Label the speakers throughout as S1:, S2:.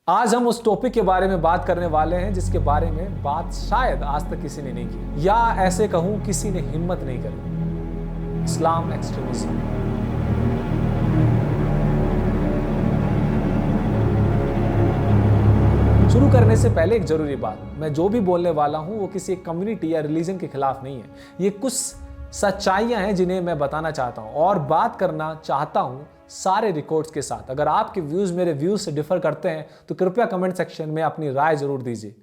S1: आज हम उस टॉपिक के बारे में बात करने वाले हैं जिसके बारे में बात शायद आज तक किसी ने नहीं की, या ऐसे कहूं किसी ने हिम्मत नहीं करी। इस्लाम एक्सट्रीमिज्म। शुरू करने से पहले एक जरूरी बात, मैं जो भी बोलने वाला हूं वो किसी एक कम्युनिटी या रिलीजन के खिलाफ नहीं है। ये कुछ सच्चाइयां हैं जिन्हें मैं बताना चाहता हूं और बात करना चाहता हूं सारे रिकॉर्ड्स के साथ। अगर आपके व्यूज मेरे व्यूज से डिफर करते हैं तो कृपया कमेंट सेक्शन में अपनी राय जरूर दीजिए।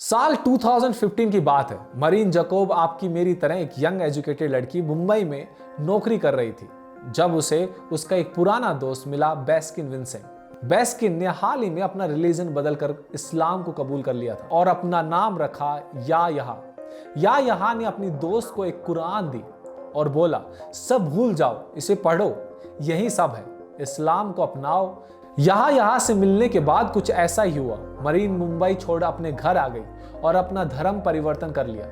S1: साल 2015 की बात है। मरीन जैकोब आपकी मेरी तरह एक यंग एजुकेटेड लड़की मुंबई में नौकरी कर रही थी जब उसे उसका एक पुराना दोस्त मिला, बेस्किन विंसेंट। बेस्किन ने हाल ही में अपना रिलीजन बदलकर इस्लाम को कबूल कर लिया था और अपना नाम रखा या यहाँ ने अपनी दोस्त को एक कुरान दी और बोला, सब भूल जाओ, इसे पढ़ो, यही सब है, इस्लाम को अपनाओ। यहाँ से मिलने के बाद कुछ ऐसा ही हुआ। मरीन मुंबई छोड़ अपने घर आ गई और अपना धर्म परिवर्तन कर लिया।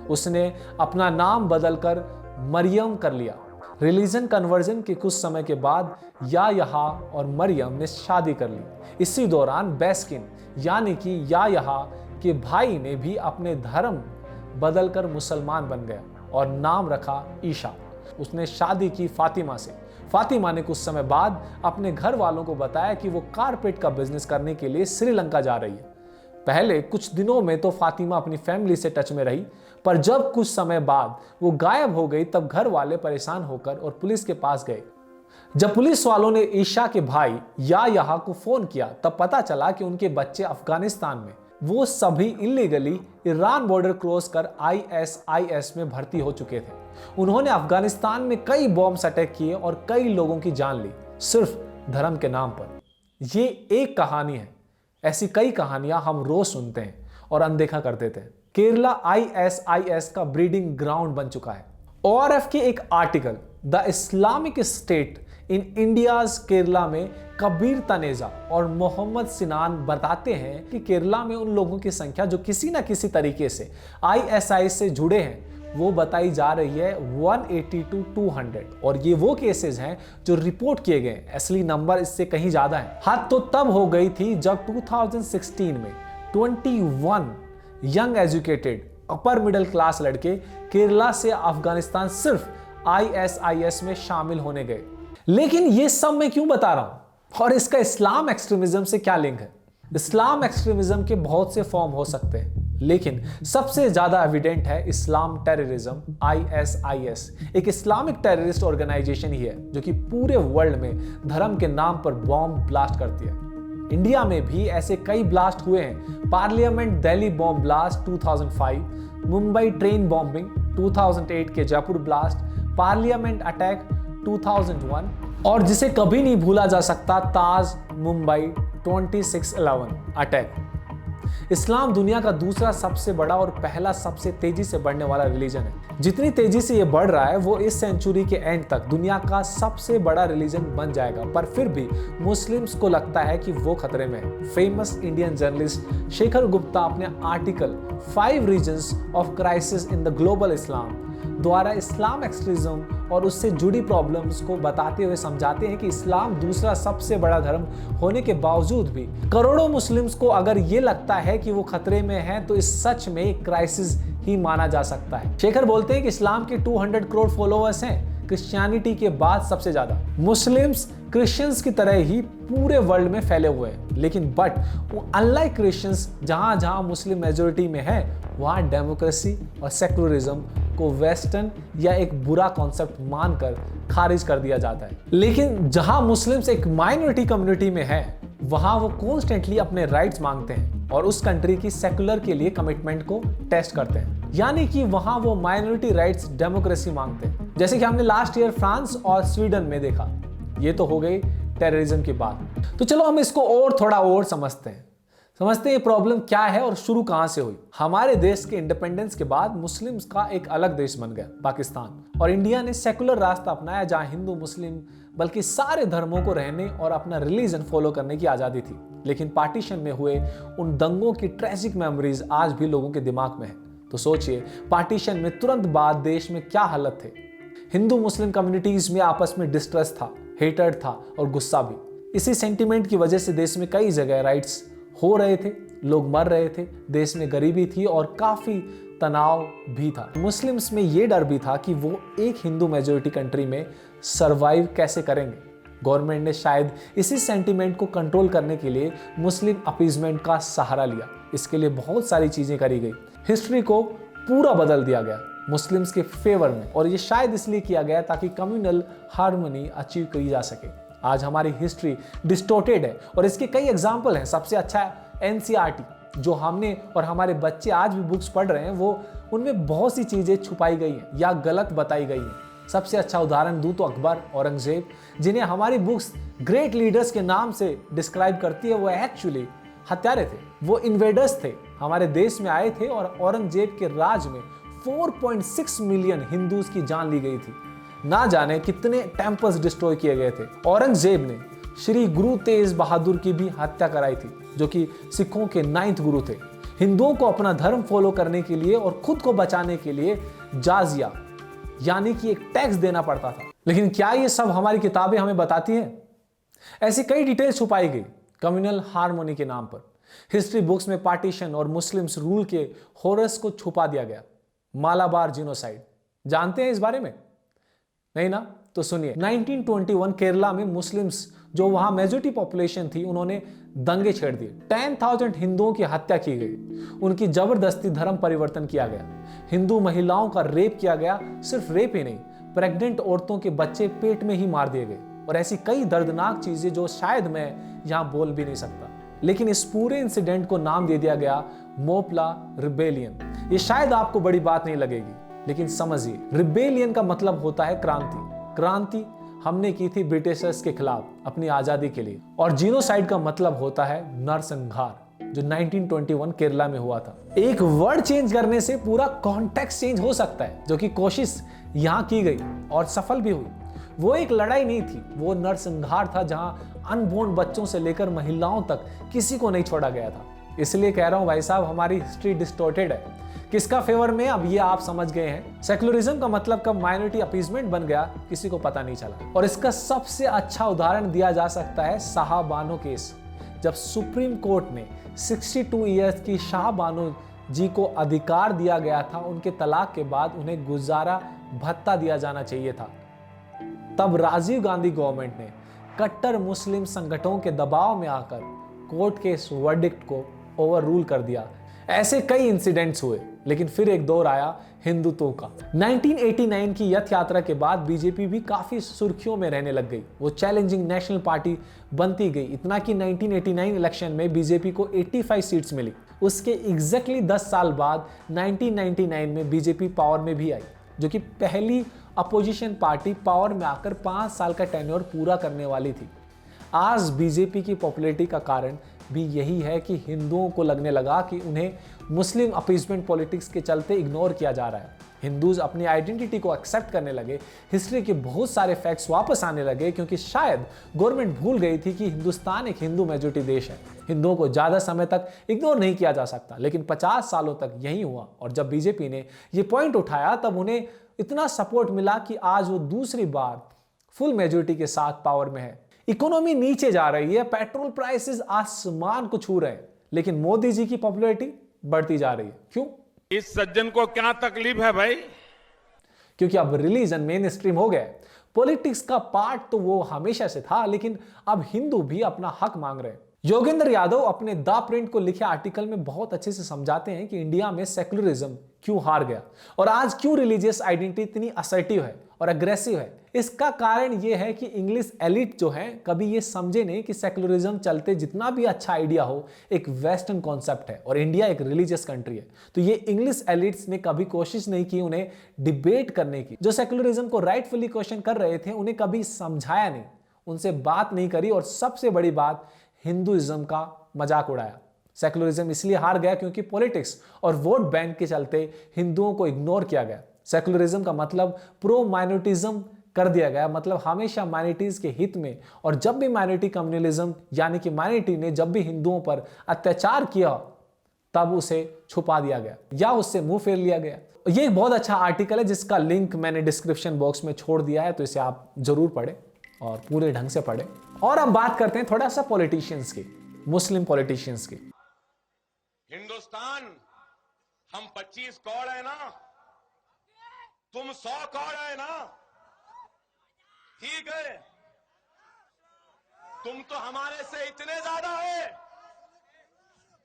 S1: उसने अपना नाम बदलकर मरियम कर लिया। रिलीजन कन्वर्जन के कुछ समय के बाद यहाँ और मरियम ने शादी कर ली। इसी दौरान बेस्किन यानी कि यहाँ के भाई ने भी अपने धर्म बदलकर मुसलमान बन गया और नाम रखा ईशा। उसने शादी की फातिमा से। फातिमा ने कुछ समय बाद अपने घर वालों को बताया कि वो कारपेट का बिजनेस करने के लिए श्रीलंका जा रही है। पहले कुछ दिनों में तो फातिमा अपनी फैमिली से टच में रही, पर जब कुछ समय बाद वो गायब हो गई तब घर वाले परेशान होकर और पुलिस के पास गए। जब पुलिस वालों ने ईशा के भाई यहाँ को फोन किया तब पता चला कि उनके बच्चे अफगानिस्तान में, वो सभी इलीगली ईरान बॉर्डर क्रॉस कर ISIS में भर्ती हो चुके थे। उन्होंने अफगानिस्तान में कई बॉम्ब अटैक किए और कई लोगों की जान ली, सिर्फ धर्म के नाम पर। ये एक कहानी है, ऐसी कई कहानियां हम रोज सुनते हैं और अनदेखा कर देते हैं। केरला ISIS का ब्रीडिंग ग्राउंड बन चुका है। ORF के एक article, the Islamic state in India's Kerala में कबीर तनेजा और मोहम्मद सिनान बताते हैं कि केरला में उन लोगों की संख्या जो किसी न किसी तरीके से ISIS से जुड़े हैं वो बताई जा रही है 180 to 200, और ये वो केसेस हैं जो रिपोर्ट किए गए। असली नंबर इससे कहीं ज्यादा है। हद तो तब हो गई थी जब 2016 में 21 young educated upper middle class लड़के केरला से अफगानिस्तान सिर्फ ISIS में शामिल होने गए। लेकिन ये सब मैं क्यों बता रहा हूं और इसका इस्लाम एक्सट्रीमिज्म से क्या लिंक है? इस्लाम एक्सट्रीमिज्म के बहुत से फॉर्म हो सकते हैं, लेकिन सबसे ज्यादा एविडेंट है इस्लाम टेररिज्म। ISIS एक इस्लामिक टेररिस्ट ऑर्गेनाइजेशन ही है जो कि पूरे वर्ल्ड में धर्म के नाम पर बॉम्ब ब्लास्ट करती है। इंडिया में भी ऐसे कई ब्लास्ट हुए हैं। Parliament Delhi bomb blast 2005, Mumbai train bombing 2008 के जयपुर ब्लास्ट, पार्लियामेंट अटैक 2001 और जिसे कभी नहीं भूला जा सकता ताज मुंबई 26/11 अटैक। इस्लाम दुनिया का दूसरा सबसे बड़ा और पहला सबसे तेजी से बढ़ने वाला रिलीजन है। जितनी तेजी से ये बढ़ रहा है वो इस सेंचुरी के एंड तक दुनिया का सबसे बड़ा रिलीजन बन जाएगा, पर फिर भी मुस्लिम्स को लगता है कि वो खतरे में है। Famous Indian journalist Shekhar Gupta अपने article 5 reasons of crisis in the global Islam द्वारा इस्लाम एक्सट्रीमिज्म और उससे जुड़ी प्रॉब्लम्स को बताते हुए समझाते हैं कि इस्लाम दूसरा सबसे बड़ा धर्म होने के बावजूद भी करोड़ों मुस्लिम्स को अगर ये लगता है कि वो खतरे में हैं तो इस सच में एक क्राइसिस ही माना जा सकता है। शेखर बोलते हैं कि इस्लाम के 200 करोड़ फॉलोअर्स हैं, क्रिश्चियनिटी के बाद सबसे ज्यादा। मुस्लिम्स क्रिश्चियंस की तरह ही पूरे वर्ल्ड में फैले हुए हैं, लेकिन बट अनलाइक क्रिश्चियंस जहां जहां मुस्लिम मेजोरिटी में है वहां डेमोक्रेसी और सेकुलरिज्म को वेस्टर्न या एक बुरा कॉन्सेप्ट मानकर खारिज कर दिया जाता है। लेकिन जहां मुस्लिम्स एक माइनॉरिटी कम्युनिटी में है वहां वो कॉन्स्टेंटली अपने राइट्स मांगते हैं और उस कंट्री की सेकुलर के लिए कमिटमेंट को टेस्ट करते हैं, यानी कि वहां वो माइनॉरिटी राइट्स डेमोक्रेसी मांगते हैं, जैसे कि हमने लास्ट ईयर फ्रांस और स्वीडन में देखा। ये तो हो गई टेररिज्म की बात। तो चलो हम इसको और थोड़ा और समझते हैं ये प्रॉब्लम क्या है और शुरू कहां से हुई। हमारे देश के इंडिपेंडेंस के बाद मुस्लिम्स का एक अलग देश बन गया पाकिस्तान, और इंडिया ने सेकुलर रास्ता अपनाया जहां हिंदू मुस्लिम बल्कि सारे धर्मों को रहने और अपना रिलीजन फॉलो करने की आजादी थी। लेकिन पार्टीशन में हुए उन दंगों की ट्रेजिक मेमोरीज आज भी लोगों के दिमाग में है। तो सोचिए पार्टीशन में तुरंत बाद देश में क्या हालत थे। हिंदू मुस्लिम कम्युनिटीज में आपस में डिस्ट्रेस था, हेटर्ड था और गुस्सा भी। इसी सेंटिमेंट की वजह से देश में कई जगह राइट्स हो रहे थे, लोग मर रहे थे, देश में गरीबी थी और काफी तनाव भी था। मुस्लिम्स में ये डर भी था कि वो एक हिंदू मेजोरिटी कंट्री में सरवाइव कैसे करेंगे। गवर्नमेंट ने शायद इसी सेंटिमेंट को कंट्रोल करने के लिए मुस्लिम अपीजमेंट का सहारा लिया। इसके लिए बहुत सारी चीजें करी गई, हिस्ट्री को पूरा बदल दिया गया मुस्लिम्स के फेवर में, और ये शायद इसलिए किया गया ताकि कम्युनल हार्मनी अचीव की जा सके। आज हमारी हिस्ट्री डिस्टोर्टेड है और इसके कई एग्जाम्पल हैं। सबसे अच्छा है एनसीईआरटी, जो हमने और हमारे बच्चे आज भी बुक्स पढ़ रहे हैं, वो उनमें बहुत सी चीजें छुपाई गई हैं या गलत बताई गई हैं। सबसे अच्छा उदाहरण दूं तो अकबर, औरंगजेब, जिन्हें हमारी बुक्स ग्रेट लीडर्स के नाम से डिस्क्राइब करती है, वो एक्चुअली हत्यारे थे, वो इन्वेडर्स थे, हमारे देश में आए थे और औरंगजेब के राज में 4.6 मिलियन हिंदूज की जान ली गई थी। ना जाने कितने टेम्पल्स डिस्ट्रॉय किए गए थे। औरंगजेब ने श्री गुरु तेज बहादुर की भी हत्या कराई थी, जो कि सिखों के 9th गुरु थे। हिंदुओं को अपना धर्म फॉलो करने के लिए और खुद को बचाने के लिए जाजिया यानी कि एक टैक्स देना पड़ता था। लेकिन क्या ये सब हमारी किताबें हमें बताती हैं? ऐसी कई डिटेल्स छुपाई गई कम्युनल हार्मोनी के नाम पर। हिस्ट्री बुक्स में पार्टीशन और मुस्लिम्स रूल के हॉरर्स को छुपा दिया गया। मालाबार जिनोसाइड, जानते हैं इस बारे में? नहीं ना? तो सुनिए। 1921 केरला में मुस्लिम्स, जो वहां मेजॉरिटी पॉपुलेशन थी, उन्होंने दंगे छेड़ दिए। 10,000 हिंदुओं की हत्या की गई, उनकी जबरदस्ती धर्म परिवर्तन किया गया, हिंदू महिलाओं का रेप किया गया। सिर्फ रेप ही नहीं, प्रेग्नेंट औरतों के बच्चे पेट में ही मार दिए गए, और ऐसी कई दर्दनाक चीजें जो शायद मैं यहां बोल भी नहीं सकता। लेकिन इस पूरे इंसिडेंट को नाम दे दिया गया मोपला रिबेलियन। ये शायद आपको बड़ी बात नहीं लगेगी, लेकिन समझिए, रिबेलियन का मतलब होता है क्रांति। क्रांति हमने की थी ब्रिटिशर्स के खिलाफ अपनी आजादी के लिए, और जीनोसाइड का मतलब होता है नरसंहार, जो 1921 केरला में हुआ था। एक वर्ड चेंज करने से पूरा कॉन्टेक्स्ट चेंज हो सकता है, जो कि कोशिश यहां की गई और सफल भी हुई। वो एक लड़ाई नहीं थी, वो नरसंहार था, जहां अनबोर्न बच्चों से लेकर महिलाओं तक किसी को नहीं छोड़ा गया था। इसलिए कह रहा हूं भाई साहब, हमारी हिस्ट्री डिस्टॉर्टेड है। किसका फेवर में, अब ये आप समझ गए हैं। सेक्युलरिज्म का मतलब कब माइनॉरिटी अपीजमेंट बन गया, किसी को पता नहीं चला। और इसका सबसे अच्छा उदाहरण दिया जा सकता है शाह बानो केस। जब सुप्रीम कोर्ट ने 62 इयर्स की शाह बानो जी को अधिकार दिया गया था, उनके तलाक के बाद उन्हें गुजारा भत्ता दिया जाना चाहिए था, तब राजीव गांधी गवर्नमेंट ने कट्टर मुस्लिम संगठनों के दबाव में आकर कोर्ट के इस वर्डिक्ट को ओवर रूल कर दिया। ऐसे कई इंसिडेंट्स हुए, लेकिन फिर एक दौर आया हिंदुत्व का। 1989 की यथ यात्रा के बाद बीजेपी भी काफी सुर्खियों में रहने लग गई। वो चैलेंजिंग नेशनल पार्टी बनती गई, इतना कि 1989 इलेक्शन में बीजेपी को 85 सीट्स मिली। उसके एग्जैक्टली 10 साल बाद 1999 में बीजेपी पावर में भी आई, जो कि पहली अपोजिशन पार्टी पावर में आकर 5 साल का टेन्योर पूरा करने वाली थी। आज बीजेपी की पॉपुलैरिटी का कारण भी यही है कि हिंदुओं को लगने लगा कि उन्हें मुस्लिम अपीजमेंट पॉलिटिक्स के चलते इग्नोर किया जा रहा है। हिंदूज अपनी आइडेंटिटी को एक्सेप्ट करने लगे, हिस्ट्री के बहुत सारे फैक्ट्स वापस आने लगे, क्योंकि शायद गवर्नमेंट भूल गई थी कि हिंदुस्तान एक हिंदू मेजॉरिटी देश है। हिंदुओं को ज्यादा समय तक इग्नोर नहीं किया जा सकता, लेकिन 50 सालों तक यही हुआ। और जब बीजेपी ने ये पॉइंट उठाया, तब उन्हें इतना सपोर्ट मिला कि आज वो दूसरी बार फुल मेजॉरिटी के साथ पावर में है। इकोनॉमी नीचे जा रही है, पेट्रोल प्राइसेस आसमान को छू रहे हैं, लेकिन मोदी जी की पॉपुलैरिटी बढ़ती जा रही है। क्यों?
S2: इस सज्जन को क्या तकलीफ है भाई?
S1: क्योंकि अब रिलीजन मेन स्ट्रीम हो गया। पॉलिटिक्स का पार्ट तो वो हमेशा से था, लेकिन अब हिंदू भी अपना हक मांग रहे हैं। योगेंद्र यादव अपने द प्रिंट को लिखे आर्टिकल में बहुत अच्छे से समझाते हैं कि इंडिया में सेक्युलरिज्म क्यों हार गया और आज क्यों रिलीजियस आइडेंटिटी इतनी असर्टिव है और अग्रेसिव है। इसका कारण यह है कि इंग्लिश एलिट जो है, कभी ये समझे नहीं कि सेक्युलरिज्म चलते जितना भी अच्छा आइडिया हो, एक वेस्टर्न कॉन्सेप्ट है और इंडिया एक रिलीजियस कंट्री है। तो ये इंग्लिश एलिट्स ने कभी कोशिश नहीं की उन्हें डिबेट करने की। जो सेक्युलरिज्म को राइटफुली क्वेश्चन कर रहे थे, उन्हें कभी समझाया नहीं, उनसे बात नहीं करी, और सबसे बड़ी बात, हिंदुइज्म का मजाक उड़ाया। सेक्युलरिज्म इसलिए हार गया क्योंकि पॉलिटिक्स और वोट बैंक के चलते हिंदुओं को इग्नोर किया गया। सेक्युलरिज्म का मतलब प्रो माइनॉरिटिज्म कर दिया गया, मतलब हमेशा माइनॉरिटीज के हित में। और जब भी माइनॉरिटी कम्युनलिज्म यानी कि माइनॉरिटी ने जब भी हिंदुओं पर अत्याचार किया, तब उसे छुपा दिया गया या उससे मुंह फेर लिया गया। ये एक बहुत अच्छा आर्टिकल है जिसका लिंक मैंने डिस्क्रिप्शन बॉक्स में छोड़ दिया है, तो इसे आप जरूर पढ़ें और पूरे ढंग से पढ़ें। और अब बात करते हैं थोड़ा सा पॉलिटिशियंस की, मुस्लिम पॉलिटिशियंस की।
S3: हिंदुस्तान, हम 25 करोड़ है ना, तुम 100 करोड़ है ना, ठीक है, तुम तो हमारे से इतने ज्यादा है,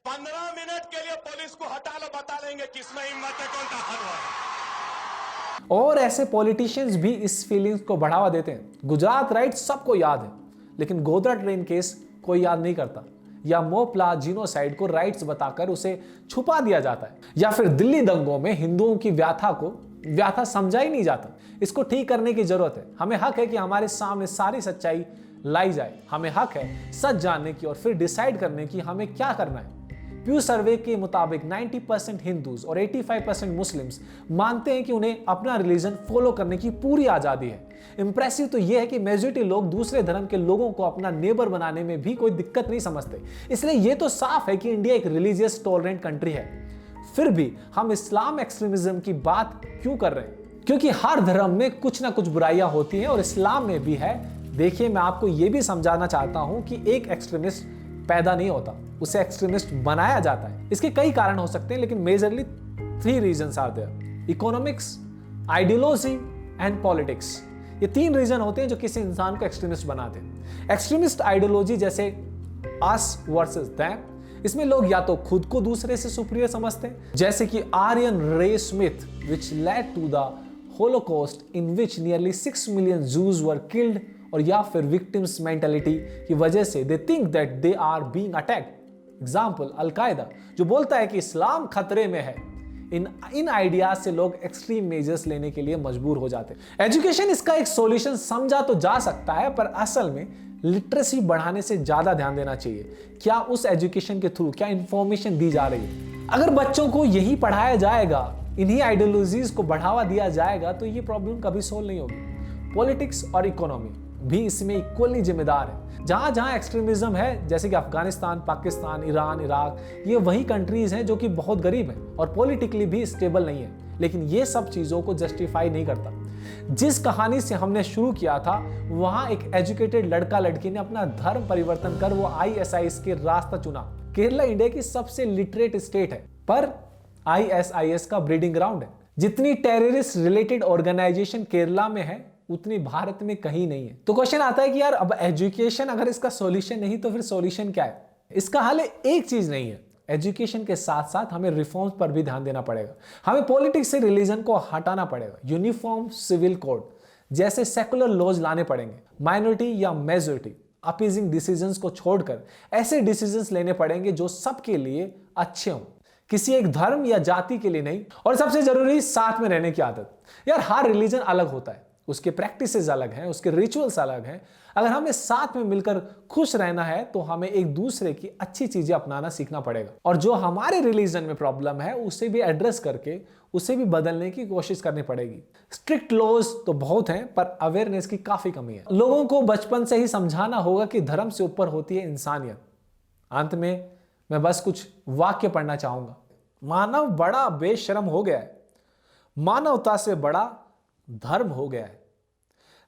S3: 15 मिनट के लिए पुलिस को हटा लो, बता लेंगे किसमें हिम्मत है, कौन ताकतवर है।
S1: और ऐसे पॉलिटिशियंस भी इस फीलिंग्स को बढ़ावा देते हैं। गुजरात राइट्स सबको याद है, लेकिन गोधरा ट्रेन केस कोई याद नहीं करता, या मोपला जीनोसाइड को राइट्स बताकर उसे छुपा दिया जाता है, या फिर दिल्ली दंगों में हिंदुओं की व्याथा समझा ही नहीं जाता। इसको ठीक करने की जरूरत है। हमें हक है कि हमारे सामने सारी सच्चाई लाई जाए। हमें हक है सच जानने की और फिर डिसाइड करने की हमें क्या करना है। प्यू सर्वे के मुताबिक 90% हिंदूज और 85% मुस्लिम्स मानते हैं कि उन्हें अपना रिलीजन फॉलो करने की पूरी आजादी है। इंप्रेसिव तो यह है कि मेजॉरिटी लोग दूसरे धर्म के लोगों को अपना नेबर बनाने में भी कोई दिक्कत नहीं समझते। इसलिए यह तो साफ है कि इंडिया एक रिलीजियस टॉलरेंट कंट्री है। फिर भी हम इस्लाम एक्सट्रीमिज्म की बात क्यों कर रहे हैं? क्योंकि हर धर्म में कुछ ना कुछ बुराइयां होती हैं और इस्लाम में भी है। देखिए, मैं आपको यह भी समझाना चाहता हूं कि एक एक्सट्रीमिस्ट पैदा नहीं होता, उसे एक्सट्रीमिस्ट बनाया जाता है। इसके कई कारण हो सकते हैं, लेकिन majorly 3 reasons are there: economics, ideology and politics. ये 3 रीजन होते हैं जो किसी इंसान को एक्सट्रीमिस्ट बनाते हैं। एक्सट्रीमिस्ट आइडियोलॉजी जैसे अस वर्सेस देम, इसमें लोग या तो खुद को दूसरे से सुपीरियर समझते हैं, जैसे कि Aryan race myth which led to the holocaust in which nearly 6 million Jews were killed, और या फिर विक्टिम्स मेंटालिटी की वजह से they think that they are being attacked. Example al Qaeda, जो बोलता है कि इस्लाम खतरे में है। इन आइडियाज से लोग एक्सट्रीम मेजर्स लेने के लिए मजबूर हो जाते हैं। एजुकेशन इसका एक सॉल्यूशन समझा तो जा सकता है, पर असल में लिटरेसी बढ़ाने से ज्यादा ध्यान देना चाहिए। क्या उस एजुकेशन के थ्रू क्या इंफॉर्मेशन दी जा रही है? अगर बच्चों को यही पढ़ाया जाएगा, इन्हीं आइडियोलॉजीज को बढ़ावा दिया जाएगा, तो ये प्रॉब्लम कभी सोल्व नहीं होगी। पॉलिटिक्स और इकोनॉमी भी इसमें इक्वली जिम्मेदार है। जहां जहां एक्सट्रीमिज्म है, जैसे कि अफगानिस्तान, पाकिस्तान, ईरान, इराक, ये वही कंट्रीज हैं जो कि बहुत गरीब हैं और पॉलिटिकली भी स्टेबल नहीं है। लेकिन ये सब चीजों को जस्टिफाई नहीं करता। जिस कहानी से हमने शुरू किया था, वहां एक एजुकेटेड लड़का लड़की ने अपना धर्म परिवर्तन कर वो ISIS के रास्ता चुना। केरला इंडिया की सबसे लिटरेट स्टेट है, पर ISIS का ब्रीडिंग ग्राउंड है। जितनी टेररिस्ट रिलेटेड ऑर्गेनाइजेशन केरला में है, उतनी भारत में कहीं नहीं है। तो क्वेश्चन आता है कि यार, अब एजुकेशन अगर इसका सॉल्यूशन नहीं, तो फिर सॉल्यूशन क्या है? इसका हल एक चीज नहीं है। एजुकेशन के साथ साथ हमें रिफॉर्म्स पर भी ध्यान देना पड़ेगा। हमें पॉलिटिक्स से रिलीजन को हटाना पड़ेगा। यूनिफॉर्म सिविल कोड जैसे सेकुलर लॉज लाने पड़ेंगे। माइनॉरिटी या मेजॉरिटी अपीजिंग डिसीजंस को छोड़कर ऐसे डिसीजंस लेने पड़ेंगे जो सबके लिए अच्छे हों, किसी एक धर्म या जाति के लिए नहीं। और सबसे जरूरी, साथ में रहने की आदत। यार, हर रिलीजन अलग होता है, उसके प्रैक्टिसेस अलग हैं, उसके रिचुअल्स अलग हैं। अगर हमें साथ में मिलकर खुश रहना है, तो हमें एक दूसरे की अच्छी चीजें अपनाना सीखना पड़ेगा। और जो हमारे रिलीजन में प्रॉब्लम है, उसे भी एड्रेस करके उसे भी बदलने की कोशिश करनी पड़ेगी। स्ट्रिक्ट लॉज तो बहुत हैं, पर अवेयरनेस की काफी कमी है। लोगों को बचपन से ही समझाना होगा कि धर्म से ऊपर होती है इंसानियत। अंत में मैं बस कुछ वाक्य पढ़ना चाहूंगा। मानव बड़ा बेशर्म हो गया है, मानवता से बड़ा धर्म हो गया है।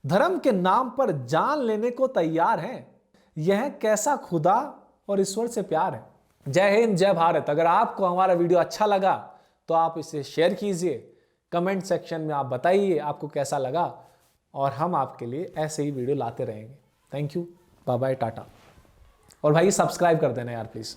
S1: धर्म के नाम पर जान लेने को तैयार हैं। यह कैसा खुदा और ईश्वर से प्यार है। जय हिंद, जय भारत। अगर आपको हमारा वीडियो अच्छा लगा तो आप इसे शेयर कीजिए। कमेंट सेक्शन में आप बताइए आपको कैसा लगा, और हम आपके लिए ऐसे ही वीडियो लाते रहेंगे। Thank you, bye bye, tata. और भाई सब्सक्राइब कर देना यार प्लीज।